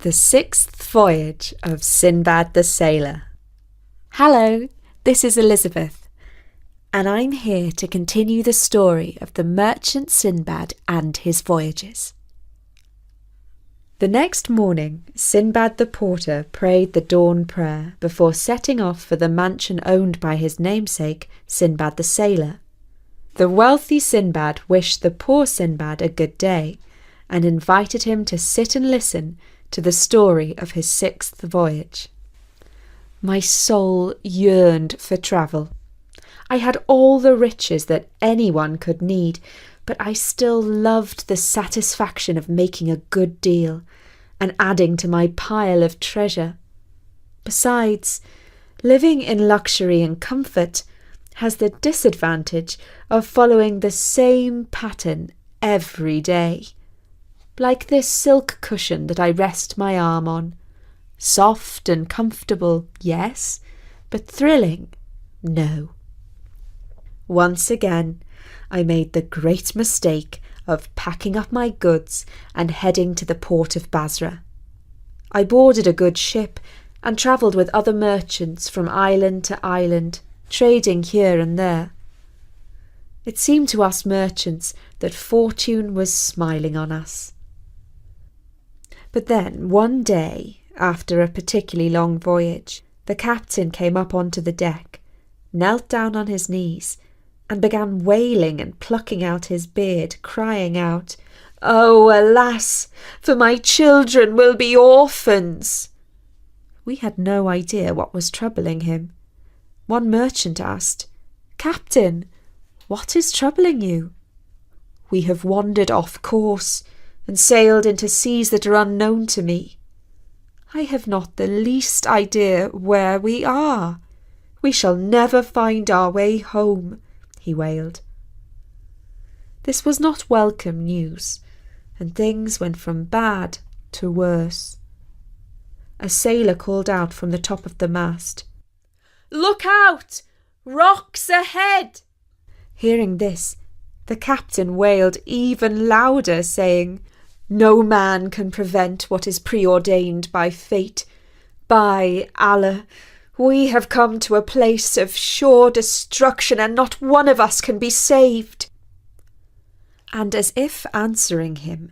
The Sixth Voyage of Sinbad the Sailor. Hello, this is Elizabeth, and I'm here to continue the story of the merchant Sinbad and his voyages. The next morning, Sinbad the porter prayed the dawn prayer before setting off for the mansion owned by his namesake, Sinbad the Sailor. The wealthy Sinbad wished the poor Sinbad a good day, and invited him to sit and listen to the story of his sixth voyage. My soul yearned for travel. I had all the riches that anyone could need, but I still loved the satisfaction of making a good deal and adding to my pile of treasure. Besides, living in luxury and comfort has the disadvantage of following the same pattern every day. Like this silk cushion that I rest my arm on. Soft and comfortable, yes, but thrilling, no. Once again, I made the great mistake of packing up my goods and heading to the port of Basra. I boarded a good ship and travelled with other merchants from island to island, trading here and there. It seemed to us merchants that fortune was smiling on us. But then, one day, after a particularly long voyage, the captain came up onto the deck, knelt down on his knees, and began wailing and plucking out his beard, crying out, "Oh, alas, for my children will be orphans!" We had no idea what was troubling him. One merchant asked, "Captain, what is troubling you?" "We have wandered off course and sailed into seas that are unknown to me. I have not the least idea where we are. We shall never find our way home," he wailed. This was not welcome news, and things went from bad to worse. A sailor called out from the top of the mast, "Look out! Rocks ahead!" Hearing this, the captain wailed even louder, saying, "No man can prevent what is preordained by fate. By Allah, we have come to a place of sure destruction, and not one of us can be saved." And as if answering him,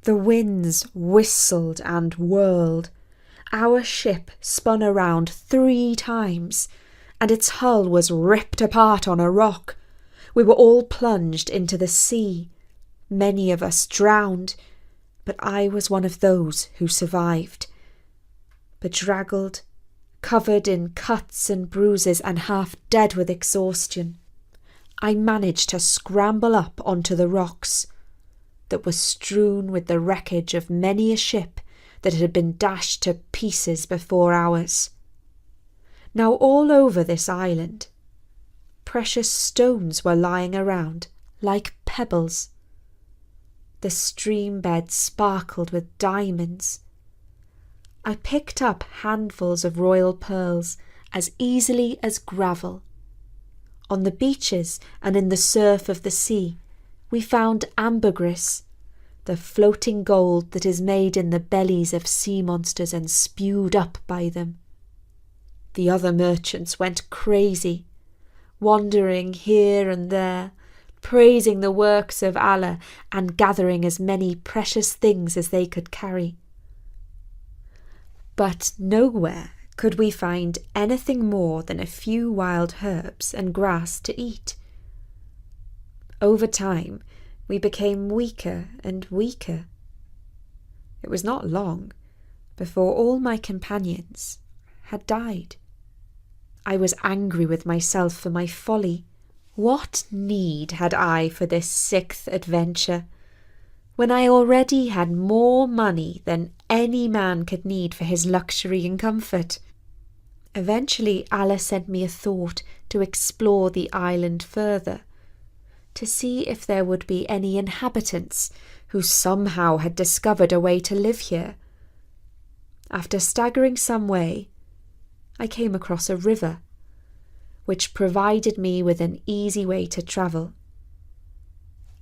the winds whistled and whirled. Our ship spun around 3 times, and its hull was ripped apart on a rock. We were all plunged into the sea. Many of us drowned, but I was one of those who survived. Bedraggled, covered in cuts and bruises and half dead with exhaustion, I managed to scramble up onto the rocks that were strewn with the wreckage of many a ship that had been dashed to pieces before ours. Now all over this island, precious stones were lying around like pebbles. The stream bed sparkled with diamonds. I picked up handfuls of royal pearls as easily as gravel. On the beaches and in the surf of the sea, we found ambergris, the floating gold that is made in the bellies of sea monsters and spewed up by them. The other merchants went crazy, wandering here and there, praising the works of Allah and gathering as many precious things as they could carry. But nowhere could we find anything more than a few wild herbs and grass to eat. Over time, we became weaker and weaker. It was not long before all my companions had died. I was angry with myself for my folly. What need had I for this 6th adventure, when I already had more money than any man could need for his luxury and comfort? Eventually Allah sent me a thought to explore the island further, to see if there would be any inhabitants who somehow had discovered a way to live here. After staggering some way, I came across a river, which provided me with an easy way to travel.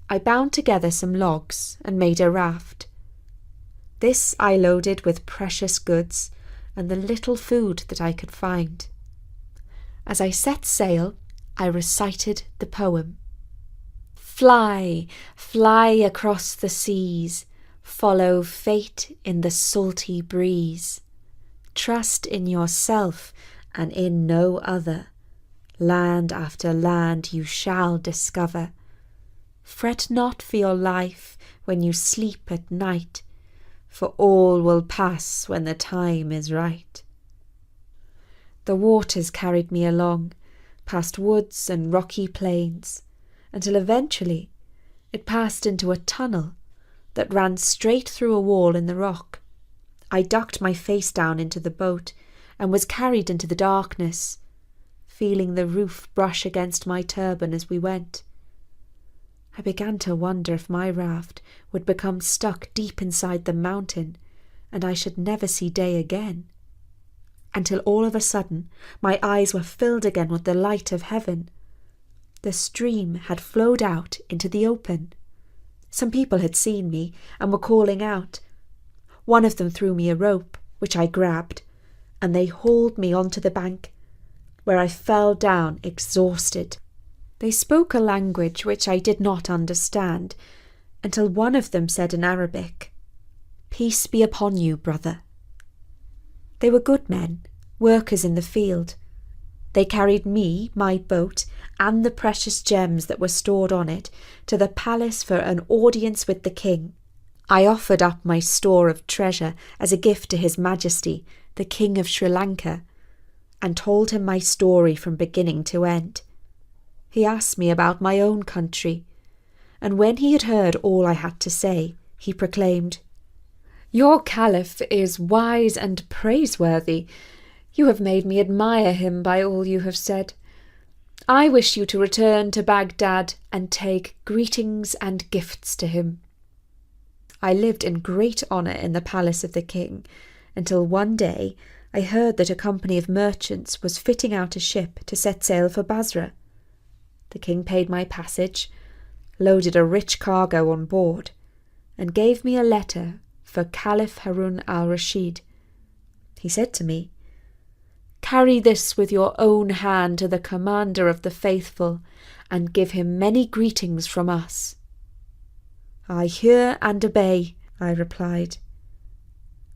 I bound together some logs and made a raft. This I loaded with precious goods and the little food that I could find. As I set sail, I recited the poem. Fly, fly across the seas, follow fate in the salty breeze. Trust in yourself and in no other. Land after land you shall discover. Fret not for your life when you sleep at night, for all will pass when the time is right. The waters carried me along, past woods and rocky plains, until eventually it passed into a tunnel that ran straight through a wall in the rock. I ducked my face down into the boat and was carried into the darkness, feeling the roof brush against my turban as we went. I began to wonder if my raft would become stuck deep inside the mountain and I should never see day again. Until all of a sudden my eyes were filled again with the light of heaven. The stream had flowed out into the open. Some people had seen me and were calling out. One of them threw me a rope, which I grabbed, and they hauled me onto the bank, where I fell down exhausted. They spoke a language which I did not understand, until one of them said in Arabic, "Peace be upon you, brother." They were good men, workers in the field. They carried me, my boat, and the precious gems that were stored on it to the palace for an audience with the king. I offered up my store of treasure as a gift to His Majesty, the King of Sri Lanka, and told him my story from beginning to end. He asked me about my own country, and when he had heard all I had to say, he proclaimed, "Your Caliph is wise and praiseworthy. You have made me admire him by all you have said. I wish you to return to Baghdad and take greetings and gifts to him." I lived in great honour in the palace of the king, until one day I heard that a company of merchants was fitting out a ship to set sail for Basra. The king paid my passage, loaded a rich cargo on board, and gave me a letter for Caliph Harun al-Rashid. He said to me, "Carry this with your own hand to the commander of the faithful, and give him many greetings from us." "I hear and obey," I replied.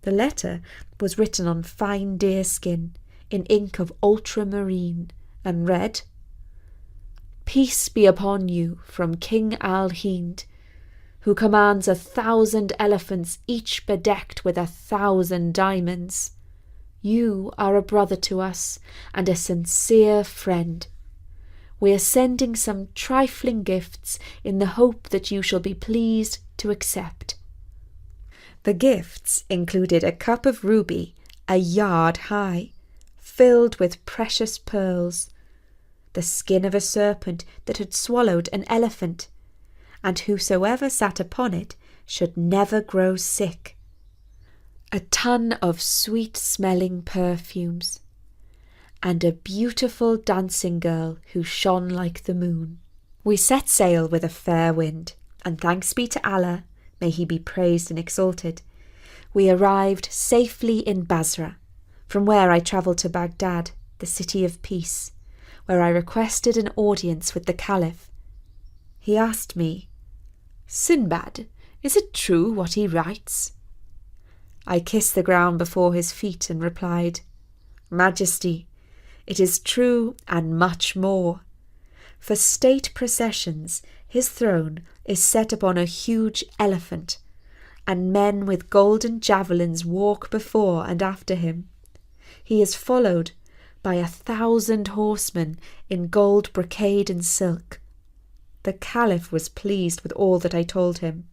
The letter was written on fine deerskin, in ink of ultramarine, and read, "Peace be upon you from King Al-Hind, who commands 1,000 elephants each bedecked with 1,000 diamonds. You are a brother to us and a sincere friend. We are sending some trifling gifts in the hope that you shall be pleased to accept." The gifts included a cup of ruby 1 yard high, filled with precious pearls, the skin of a serpent that had swallowed an elephant, and whosoever sat upon it should never grow sick, a ton of sweet-smelling perfumes, and a beautiful dancing girl who shone like the moon. We set sail with a fair wind, and thanks be to Allah, may He be praised and exalted, we arrived safely in Basra, from where I travelled to Baghdad, the city of peace, where I requested an audience with the Caliph. He asked me, "Sinbad, is it true what he writes?" I kissed the ground before his feet and replied, "Majesty, it is true and much more. For state processions, his throne is set upon a huge elephant, and men with golden javelins walk before and after him. He is followed by 1,000 horsemen in gold brocade and silk." The Caliph was pleased with all that I told him,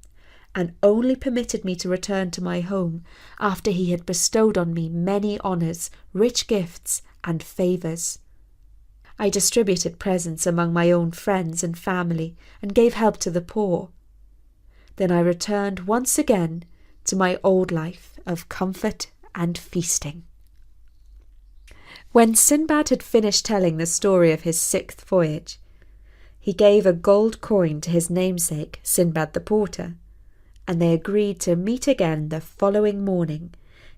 and only permitted me to return to my home after he had bestowed on me many honours, rich gifts, and favours. I distributed presents among my own friends and family, and gave help to the poor. Then I returned once again to my old life of comfort and feasting. When Sinbad had finished telling the story of his 6th voyage, he gave a gold coin to his namesake, Sinbad the porter, and they agreed to meet again the following morning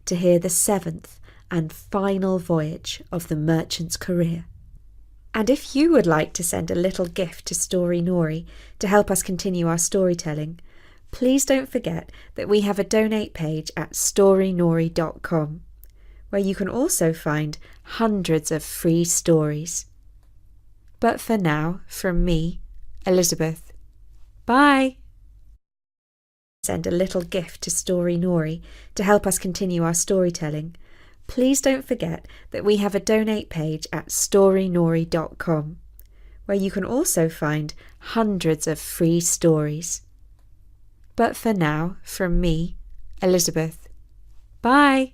to hear the seventh and final voyage of the merchant's career. And if you would like to send a little gift to Story Nori to help us continue our storytelling, please don't forget that we have a donate page at storynori.com, where you can also find hundreds of free stories. But for now, from me, Elizabeth, bye! Send a little gift to Story Nori to help us continue our storytelling, please don't forget that we have a donate page at storynori.com, where you can also find hundreds of free stories. But for now, from me, Elizabeth, bye!